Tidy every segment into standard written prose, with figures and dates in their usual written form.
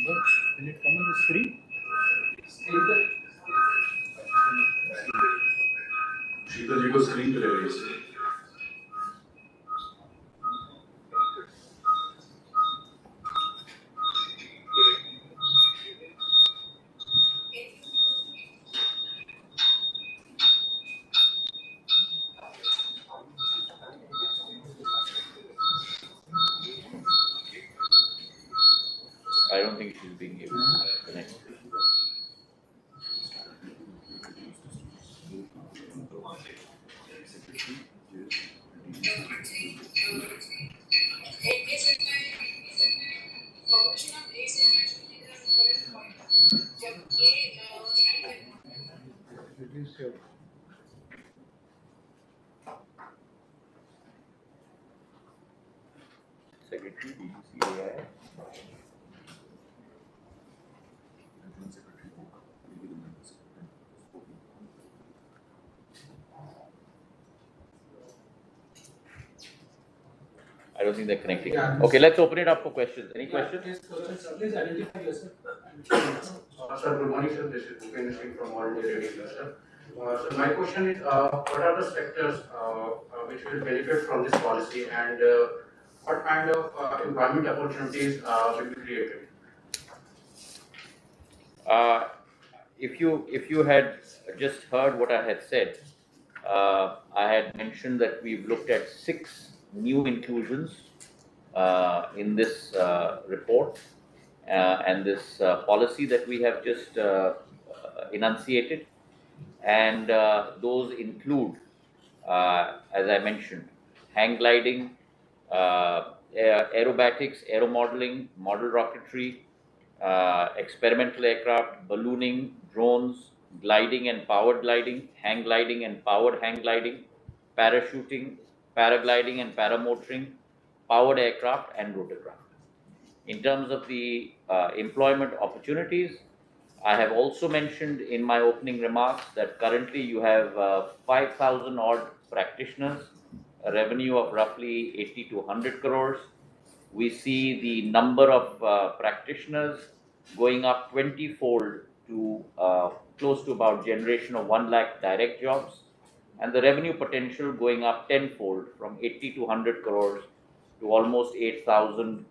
Will it come on the screen? शीतल जी को screen पे ले लीजिए। I don't think she's being able to connect. Secretary, DGCAI. I don't think they're connecting. Yeah, Okay, let's open it up for questions. Any questions? Yes, questions. Please identify yourself. Sir, good morning, sir. This is Bhupen Singh from All India Radio, sir. So my question is, what are the sectors which will benefit from this policy, and what kind of employment opportunities will be created? If you had just heard what I had said, I had mentioned that we've looked at 6 new inclusions in this report and this policy that we have just enunciated, and those include, as I mentioned, hang gliding, aerobatics, aeromodeling, model rocketry, experimental aircraft, ballooning, drones, gliding and powered gliding, hang gliding and powered hang gliding, parachuting, paragliding and paramotoring, powered aircraft and rotorcraft. In terms of the employment opportunities, I have also mentioned in my opening remarks that currently you have 5,000 odd practitioners, a revenue of roughly 80 to 100 crores. We see the number of practitioners going up 20-fold to close to about generation of 1 lakh direct jobs, and the revenue potential going up 10-fold from 80 to 100 crores to almost 8,000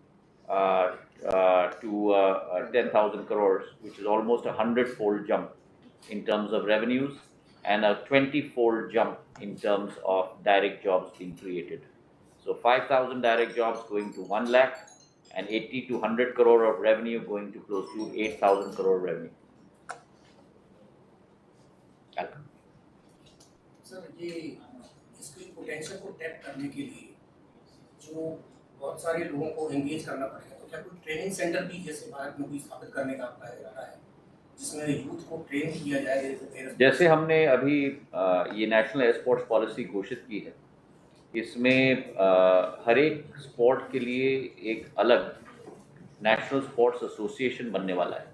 to 10,000 crores, which is almost a 100-fold jump in terms of revenues and a 20-fold jump in terms of direct jobs being created. So 5,000 direct jobs going to 1 lakh and 80 to 100 crore of revenue going to close to 8,000 crore revenue. Sir, ये इसकी potential को tap करने के लिए जो बहुत सारे लोगों को एंगेज करना पड़ेगा, तो क्या कोई ट्रेनिंग सेंटर भी जैसे भारत में कोई स्थापित करने का आपका इरादा है जिसमें यूथ को ट्रेन किया जाए? जैसे हमने अभी ये नेशनल एयर स्पोर्ट्स पॉलिसी घोषित की है, इसमें हर एक स्पोर्ट के लिए एक अलग नेशनल स्पोर्ट्स एसोसिएशन बनने वाला है,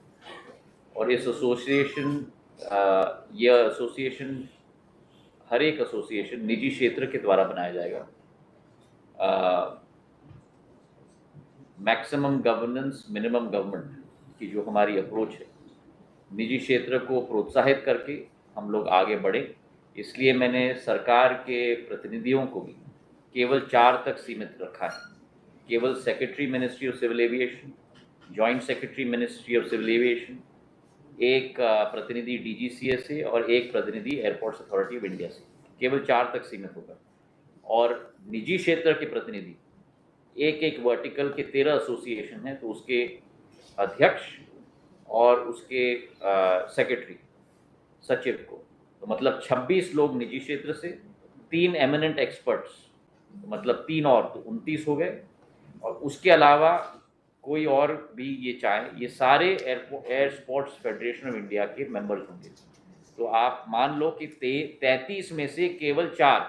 और इस एसोसिएशन हर एक एसोसिएशन निजी क्षेत्र के द्वारा बनाया जाएगा। मैक्सिमम गवर्नेंस मिनिमम गवर्नमेंट की जो हमारी अप्रोच है, निजी क्षेत्र को प्रोत्साहित करके हम लोग आगे बढ़े। इसलिए मैंने सरकार के प्रतिनिधियों को भी केवल 4 तक सीमित रखा है। केवल secretary ministry of civil aviation, joint secretary ministry of civil aviation, एक प्रतिनिधि डीजीसीए से और एक प्रतिनिधि एयरपोर्ट्स अथॉरिटी ऑफ इंडिया से, केवल 4 तक सीमित होगा। और निजी क्षेत्र के प्रतिनिधि एक वर्टिकल के 13 एसोसिएशन हैं, तो उसके अध्यक्ष और उसके सेक्रेटरी सचिव को, तो मतलब 26 लोग निजी क्षेत्र से, 3 एमिनेंट एक्सपर्ट्स, तो मतलब 3 और, तो 29 हो गए। और उसके अलावा कोई और भी ये चाहे, ये सारे air sports federation of India के मेंबर्स होंगे। तो आप मान लो कि 33 में से केवल 4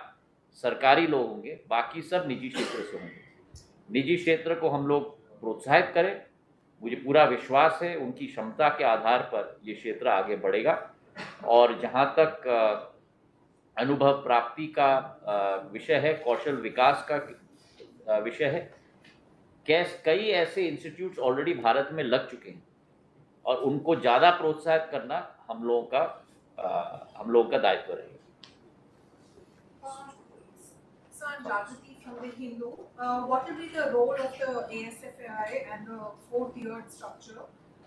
सरकारी लोग होंगे, बाकी सब निजी क्षेत्र से होंगे। निजी क्षेत्र को हम लोग प्रोत्साहित करें, मुझे पूरा विश्वास है उनकी क्षमता के आधार पर ये क्षेत्र आगे बढ़ेगा। और जहाँ तक अनुभव प्राप्ति का विषय है, कौशल विकास का विषय है, कई ऐसे इंस्टीट्यूट्स ऑलरेडी भारत में लग चुके हैं और उनको ज़्यादा प्रोत्साहित करना हम लोगों का दायित्व रहेगा. Sir, Rajati from the Hindu. What will be the role of the ASFI and the four-tiered structure?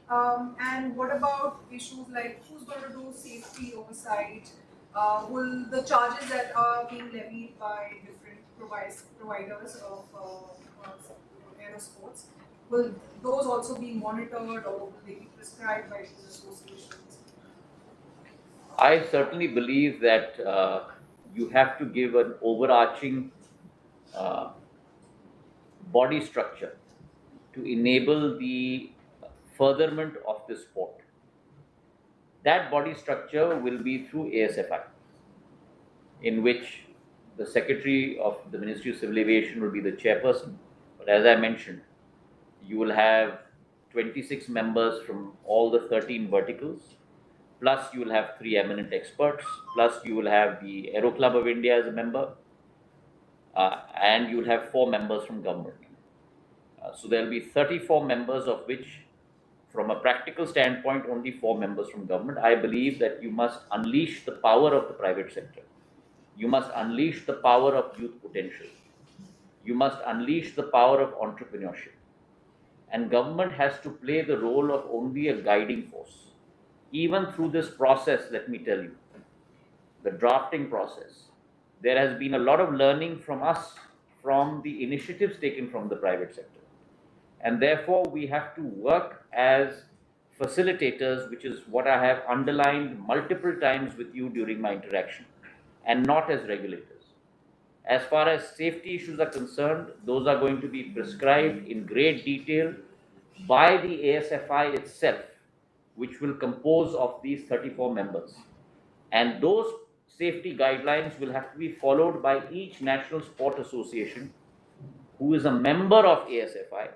And what about issues like who's going to do safety oversight? Will the charges that are being levied by different providers of aerosports, will those also be monitored or will they be prescribed by these associations? I certainly believe that you have to give an overarching body structure to enable the furtherment of the sport. That body structure will be through ASFI, in which the Secretary of the Ministry of Civil Aviation will be the chairperson. But as I mentioned, you will have 26 members from all the 13 verticals, plus you will have 3 eminent experts, plus you will have the Aero Club of India as a member, and you will have 4 members from government. So there will be 34 members, of which, from a practical standpoint, only 4 members from government. I believe that you must unleash the power of the private sector. You must unleash the power of youth potential. You must unleash the power of entrepreneurship. And government has to play the role of only a guiding force. Even through this process, let me tell you, the drafting process, there has been a lot of learning from us, from the initiatives taken from the private sector. And therefore, we have to work as facilitators, which is what I have underlined multiple times with you during my interaction, and not as regulators. As far as safety issues are concerned, those are going to be prescribed in great detail by the ASFI itself, which will compose of these 34 members. And those safety guidelines will have to be followed by each national sport association who is a member of ASFI.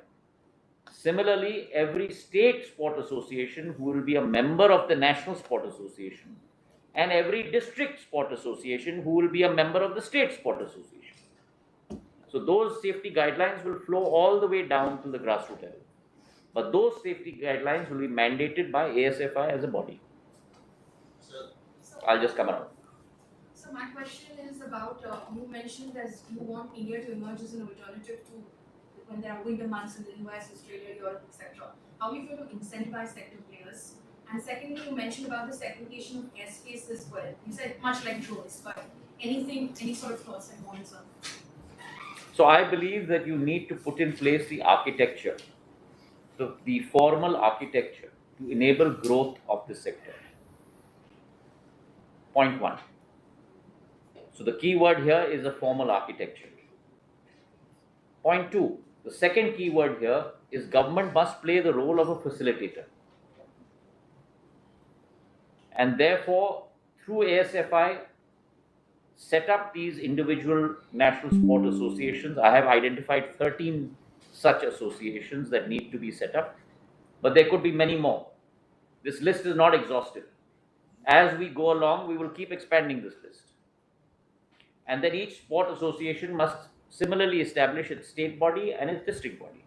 Similarly, every state sport association who will be a member of the National Sport Association, and every district sport association who will be a member of the state sport association. So those safety guidelines will flow all the way down to the grassroots level. But those safety guidelines will be mandated by ASFI as a body. I'll just come around. So my question is about, you mentioned that you want India to emerge as an alternative to when there are winter months in the US, Australia, Europe, etc. How are you going to incentivize sector players? And secondly, you mentioned about the segregation of airspace as well. You said much like drones, but any sort of thoughts and points on? So I believe that you need to put in place the architecture, the formal architecture to enable growth of the sector. Point 1. So the key word here is a formal architecture. Point 2. The second key word here is government must play the role of a facilitator. And therefore, through ASFI, set up these individual national sport associations. I have identified 13 such associations that need to be set up, but there could be many more. This list is not exhaustive. As we go along, we will keep expanding this list. And then each sport association must similarly establish its state body and its district body.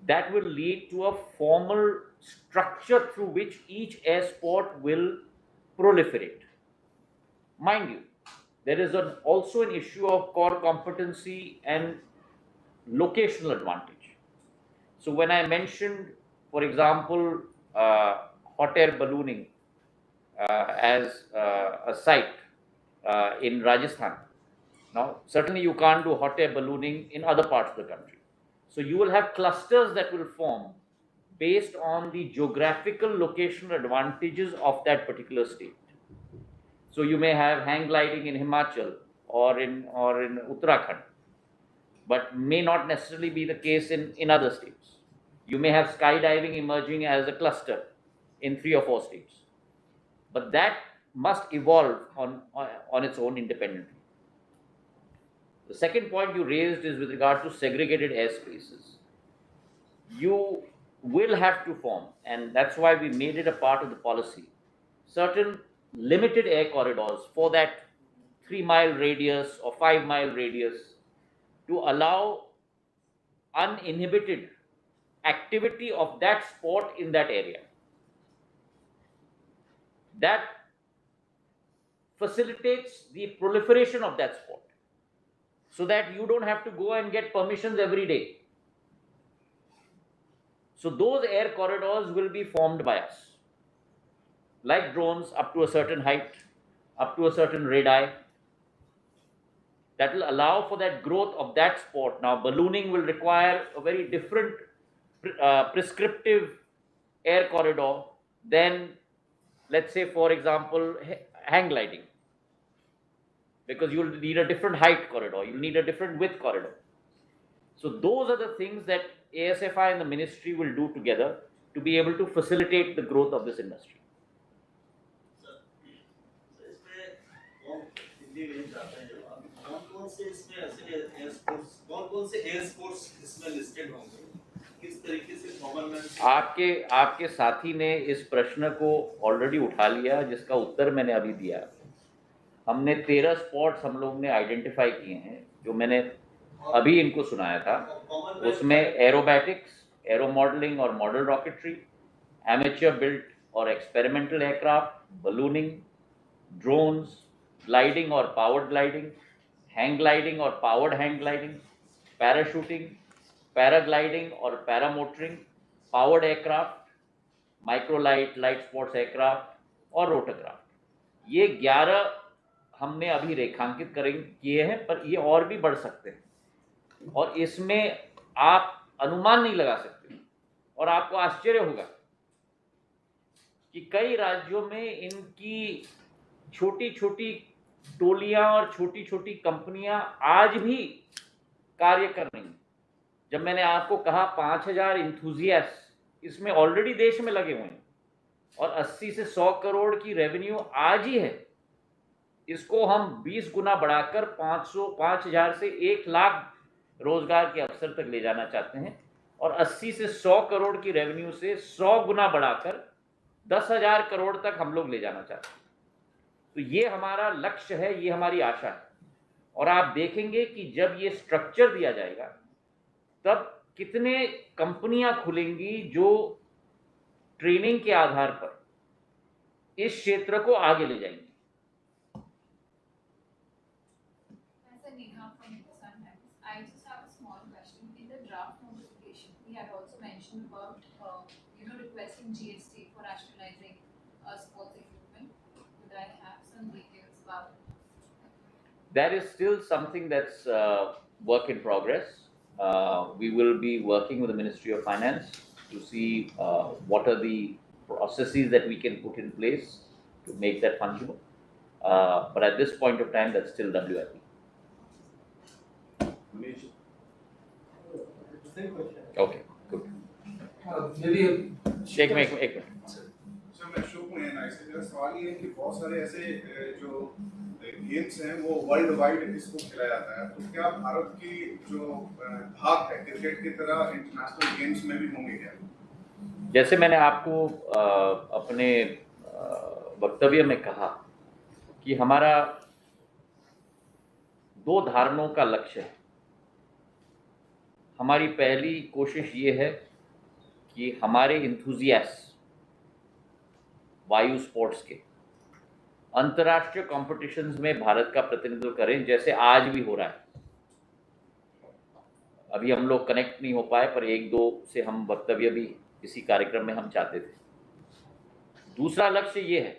That will lead to a formal structure through which each air sport will proliferate. Mind you, there is also an issue of core competency and locational advantage. So when I mentioned, for example, hot air ballooning as a site in Rajasthan, now certainly you can't do hot air ballooning in other parts of the country. So you will have clusters that will form based on the geographical locational advantages of that particular state. So you may have hang gliding in Himachal or in Uttarakhand, but may not necessarily be the case in other states. You may have skydiving emerging as a cluster in 3 or 4 states, but that must evolve on its own independently. The second point you raised is with regard to segregated airspaces. You will have to form, and that's why we made it a part of the policy, certain limited air corridors for that 3-mile radius or 5-mile radius to allow uninhibited activity of that sport in that area. That facilitates the proliferation of that sport, so that you don't have to go and get permissions every day. So those air corridors will be formed by us, like drones up to a certain height, up to a certain radii. That will allow for that growth of that sport. Now, ballooning will require a very different prescriptive air corridor than, let's say, for example, hang gliding, because you'll need a different height corridor, you'll need a different width corridor. So those are the things that ASFI and the ministry will do together to be able to facilitate the growth of this industry. कौन से इसमें ऐसे air sports कौन से air sports इसमें listed होंगे, किस तरीके से गवर्नमेंट आपके साथी ने इस प्रश्न को ऑलरेडी उठा लिया, जिसका उत्तर मैंने अभी दिया। हमने 13 स्पोर्ट्स हम लोग ने आइडेंटिफाई किए हैं, जो मैंने अभी इनको सुनाया था। उसमें एरोबैटिक्स, एरो मॉडलिंग और मॉडल रॉकेटरी, एमेच्योर बिल्ट और experimental aircraft, ballooning, drones, gliding और पावर्ड ग्लाइडिंग, हैंग ग्लाइडिंग और powered hang gliding, parachuting, paragliding और paramotoring, powered aircraft, microlight, light sports aircraft और रोटरक्राफ्ट। ये 11 हमने अभी रेखांकित किए हैं, पर ये और भी बढ़ सकते हैं, और इसमें आप अनुमान नहीं लगा सकते। और आपको आश्चर्य होगा कि कई राज्यों में इनकी छोटी छोटी टोलियां और छोटी छोटी कंपनियां आज भी कार्य कर रही हैं। जब मैंने आपको कहा 5000 इंथुजियास्ट इसमें ऑलरेडी देश में लगे हुए हैं, और 80 से 100 करोड़ की रेवेन्यू आज ही है, इसको हम 20 गुना बढ़ाकर 5000 से 1 लाख रोजगार के अवसर तक ले जाना चाहते हैं, और 80 से 100 करोड़ की रेवेन्यू से 100 गुना बढ़ाकर 10,000 करोड़ तक हम लोग ले जाना चाहते हैं। तो ये हमारा लक्ष्य है, ये हमारी आशा है। और आप देखेंगे कि जब ये स्ट्रक्चर दिया जाएगा, तब कितने कंपनियां खुलेंगी जो ट्रेनिंग के आधार पर इस क्षेत्र को आगे ले जाएंगी। I just have a small question. In the draft notification, we had also mentioned about, requesting GST for rationalizing sports equipment. Could I have some details about it? That is still something that's work in progress. We will be working with the Ministry of Finance to see what are the processes that we can put in place to make that fungible. But at this point of time, that's still WIP. Same question. Okay, good. Maybe एक minute. Sir मैं शुभ हूँ NIC. मेरा सवाल ये है कि बहुत सारे ऐसे जो गेम्स हैं वो वर्ल्ड वाइड इसको खेला जाता है, तो क्या भारत की जो भाग है क्रिकेट की तरह इंटरनेशनल गेम्स में भी होंगे क्या? जैसे मैंने आपको अपने वक्तव्य में कहा कि हमारा 2 धारणों का लक्ष्य है। हमारी पहली कोशिश ये है कि हमारे इंथुजियास्ट वायु स्पोर्ट्स के अंतर्राष्ट्रीय कॉम्पिटिशन्स में भारत का प्रतिनिधित्व करें, जैसे आज भी हो रहा है। अभी हम लोग कनेक्ट नहीं हो पाए, पर 1-2 से हम वक्तव्य भी इसी कार्यक्रम में हम चाहते थे। दूसरा लक्ष्य ये है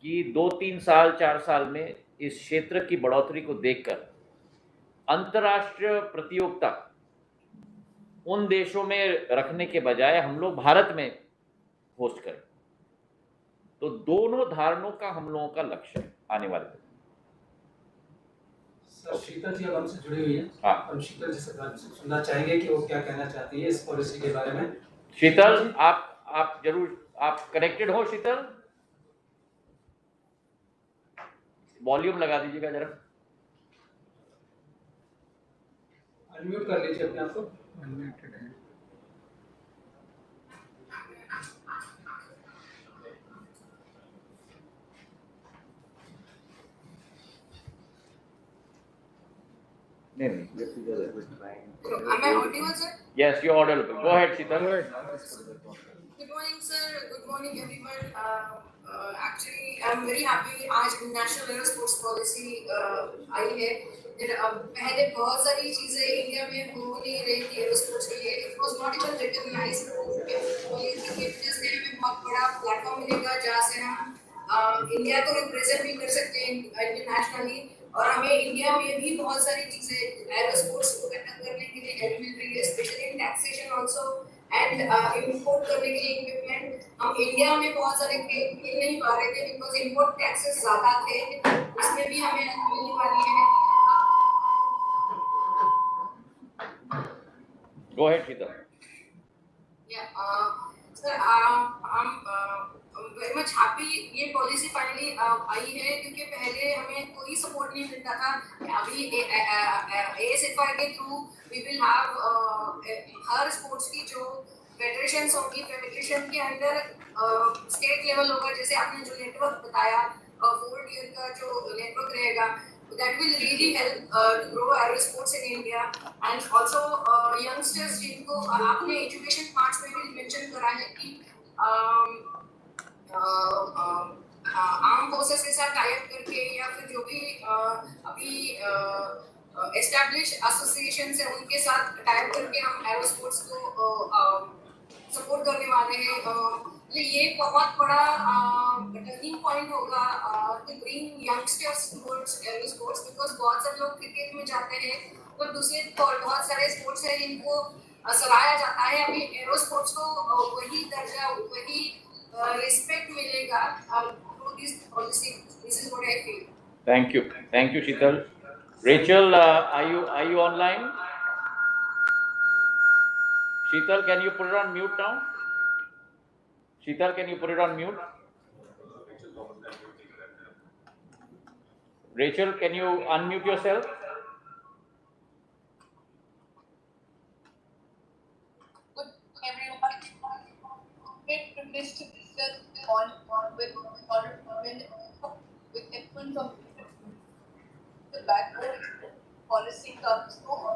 कि 2-3 साल 4 साल में इस क्षेत्र की बढ़ोतरी को देखकर अंतर्राष्ट्रीय प्रतियोगिता उन देशों में रखने के बजाय हम लोग भारत में होस्ट करें। तो दोनों धारणों का हम लोगों का लक्ष्य है आने वाले दिन। सर शीतल जी अब हमसे जुड़ी हुई है। हाँ, हम शीतल जी से सुनना चाहेंगे कि वो क्या कहना चाहती है इस पॉलिसी के बारे में। शीतल, आप जरूर आप कनेक्टेड हो। शीतल, वॉल्यूम लगा दीजिएगा जरा, अनम्यूट कर लीजिए अपने आप को। Am I audible, sir? Yes, you're audible. Go ahead, Sheetal. Good morning, sir. Good morning, everyone. Actually, I'm very happy आज नेशनल एयर स्पोर्ट्स पॉलिसी आई है. पहले बहुत सारी चीजें इंडिया में हो नहीं रही थी एयर स्पोर्ट्स के लिए. It was not even recognised. Policy की वजह से हमें बहुत बड़ा प्लेटफॉर्म मिलेगा जहाँ से हम इंडिया को रिप्रेजेंट भी कर सकते हैं इंटरनेशनली. और हमें इंडिया में भी बहुत सारी चीजें एयर स्पोर्ट्स को कंडक्ट करने के लिए हेल्प मिल रही है, specially in taxation also and import करने के लिए इक्विपमेंट. हम इंडिया में बहुत सारे खेल नहीं पा रहे थे बिकॉज इम्पोर्ट टैक्सेस ज्यादा थे. उसमें भी हमें मिलने वाली है. Go ahead, Sheetal. Sir I'm very much happy ये पॉलिसी फाइनली आई है क्योंकि पहले हमें कोई सपोर्ट नहीं मिलता था. अभी ASFI के थ्रू वी विल हैव हर स्पोर्ट्स की जो फेडरेशन होगी, फेडरेशन के अंदर स्टेट लेवल होगा. जैसे आपने जो नेटवर्क बताया 4 ईयर का जो नेटवर्क रहेगा, that will really help to grow aero sports in India. And also youngsters जिनको आपने एजुकेशन पार्ट में भी मेंशन करा है कि आर्म फोर्सेस के साथ टाई अप करके या फिर जो भी अभी एस्टैब्लिश एसोसिएशन है उनके साथ टाई अप करके हम एरो स्पोर्ट्स को सपोर्ट करने वाले हैं. ये बहुत बड़ा टर्निंग पॉइंट होगा to bring youngsters towards aero sports. Because बहुत सारे लोग क्रिकेट में जाते हैं तो दूसरे बहुत सारे स्पोर्ट्स हैं जिनको सराहा जाता है. अभी एरो स्पोर्ट्स को वही दर्जा, वही रिस्पेक्ट मिलेगा through this policy. This is what I feel. Thank you, Sheetal. Rachel, are you online? Sheetal, can you put it on mute now? Sheetal, can you put it on mute? Rachel, can you unmute yourself? Good everyone. Great privilege to discuss on with everyone from the background policy comes through.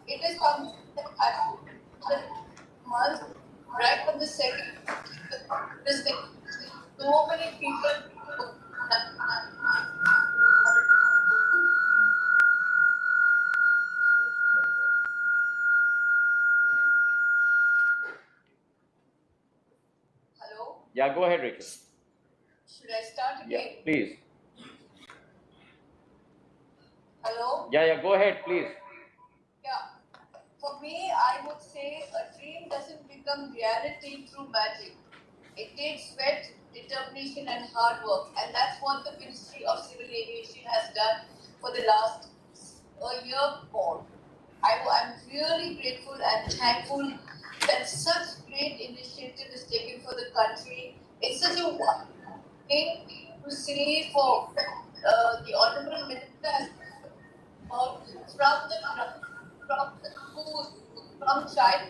It is something that I must right from the second. So many people. Hello? Yeah, go ahead, Rachel. Should I start again? Yeah, please. Hello? Yeah, go ahead, please. Yeah. For me, I would say a dream doesn't become reality through magic. It takes sweat, determination and hard work, and that's what the Ministry of Civil Aviation has done for the last year more. I'm really grateful and thankful that such great initiative is taken for the country. It's such a thing to say for the Honorable Minister from child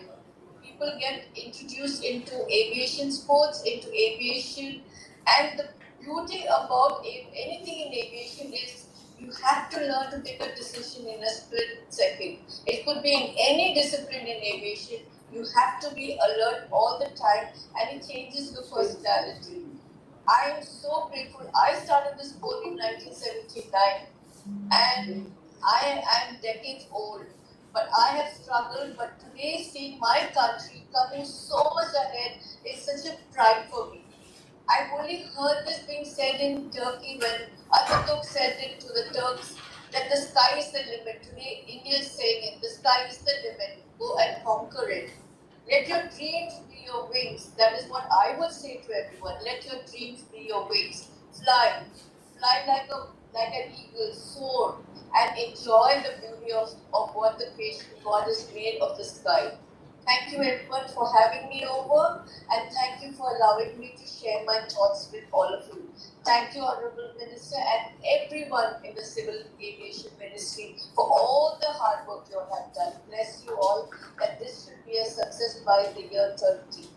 people get introduced into aviation sports, into aviation, and the beauty about anything in aviation is you have to learn to take a decision in a split second. It could be in any discipline in aviation. You have to be alert all the time, and it changes the personality. I am so grateful. I started the sport in 1979, and I am decades old. But I have struggled, but today seeing my country coming so much ahead is such a pride for me. I've only heard this being said in Turkey when Abtak said it to the Turks that the sky is the limit. Today India is saying it, the sky is the limit, go and conquer it. Let your dreams be your wings. That is what I would say to everyone. Let your dreams be your wings. Fly like an eagle, soar, and enjoy the beauty of what the creation God has made of the sky. Thank you everyone for having me over, and thank you for allowing me to share my thoughts with all of you. Thank you, Honorable Minister, and everyone in the Civil Aviation Ministry for all the hard work you all have done. Bless you all, that this should be a success by the year 30.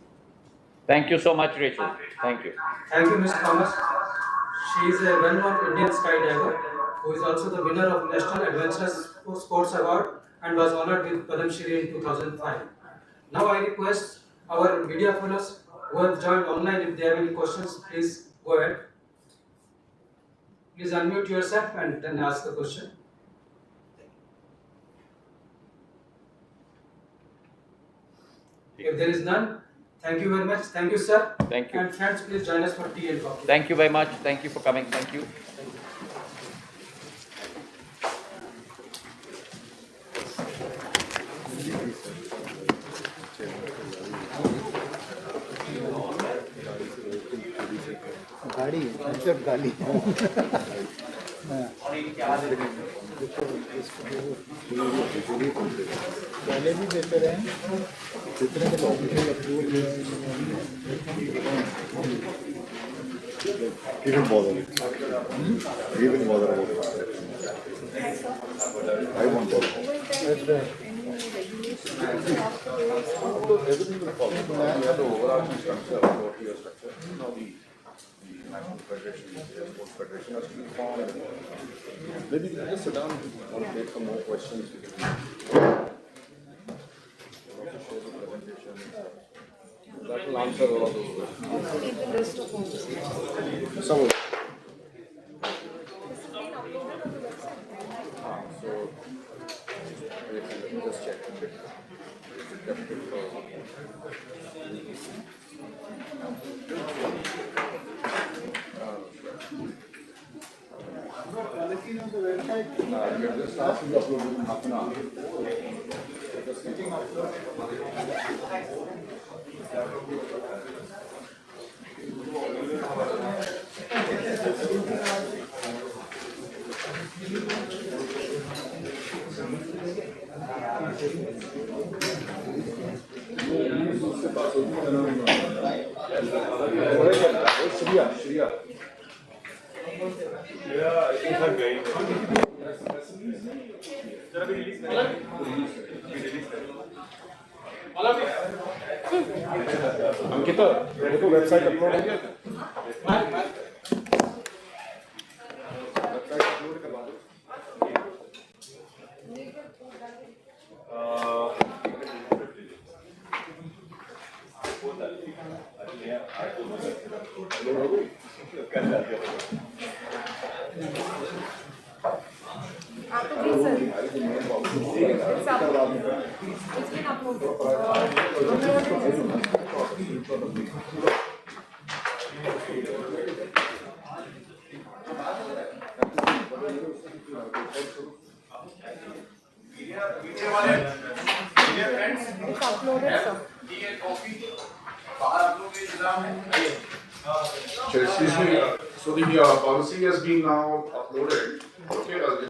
Thank you so much, Rachel. Thank you. Thank you, Ms. Thomas. She is a well-known Indian skydiver who is also the winner of National Adventurous Sports Award and was honored with Padam Shri in 2005. Now I request our media fellows who have joined online, if they have any questions, please go ahead. Please unmute yourself and then ask the question. If there is none, thank you very much. Thank you, sir. Thank you. And friends, please join us for tea and coffee. Thank you very much. Thank you for coming. Thank you. गाड़ी मतलब गाली पहले भी देते रहे जितने के official approval Even bother. Even bother about it. I won't bother. That's right. Everything will follow. We have the overarching structure, what your structure. Now the National Federation, the Sports Federation has to be formed. Maybe we can just sit down and take some more questions. We can also share the presentation. That will answer all of those questions. Some of it. So, let me just check. Looking on the website, You're just asking to upload within half an hour. Just getting upload. Shriya. Yeah, I think I'm going. Ankita वो तो website upload हो गया website upload करवा दो आपको भी sir it's been it's uploaded, sir. Excuse me, so the policy has been now uploaded. Okay,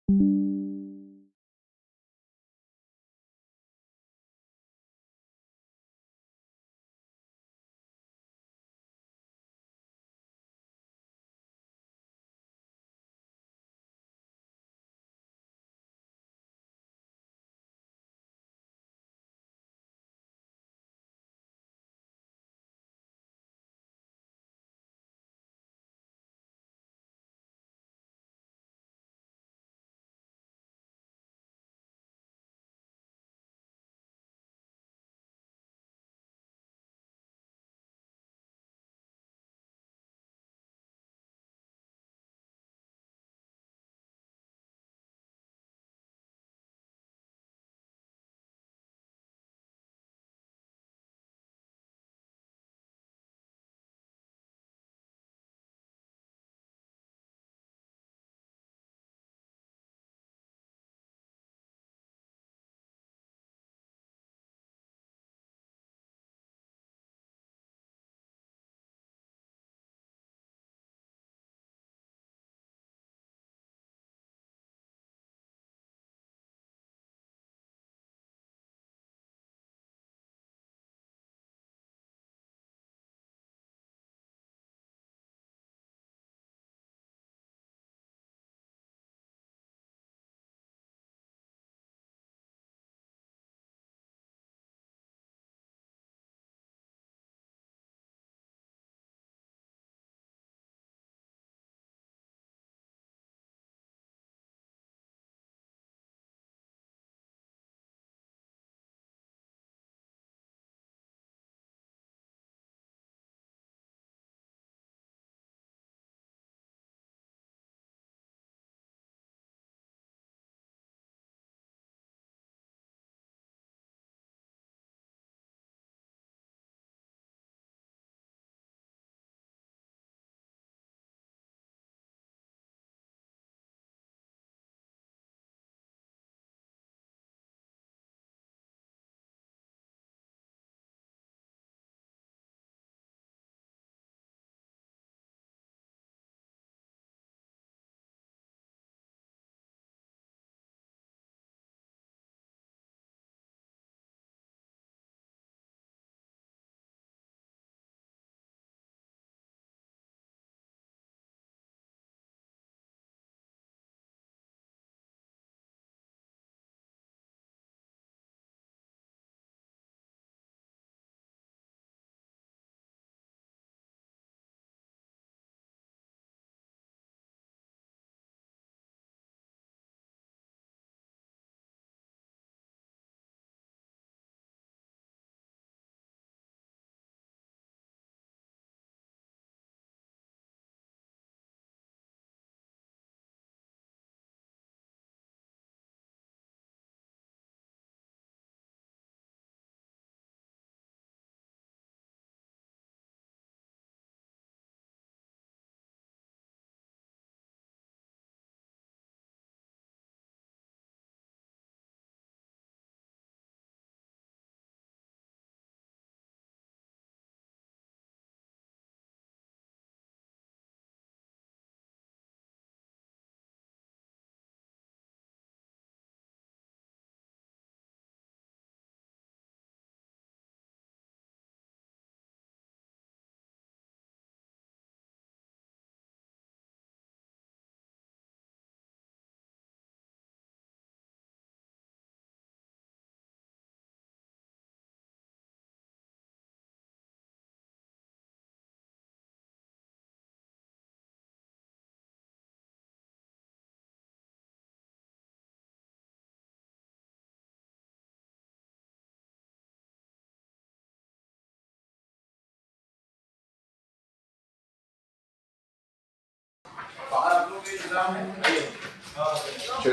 So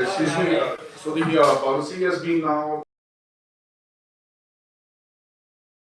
excuse me, so the policy has been now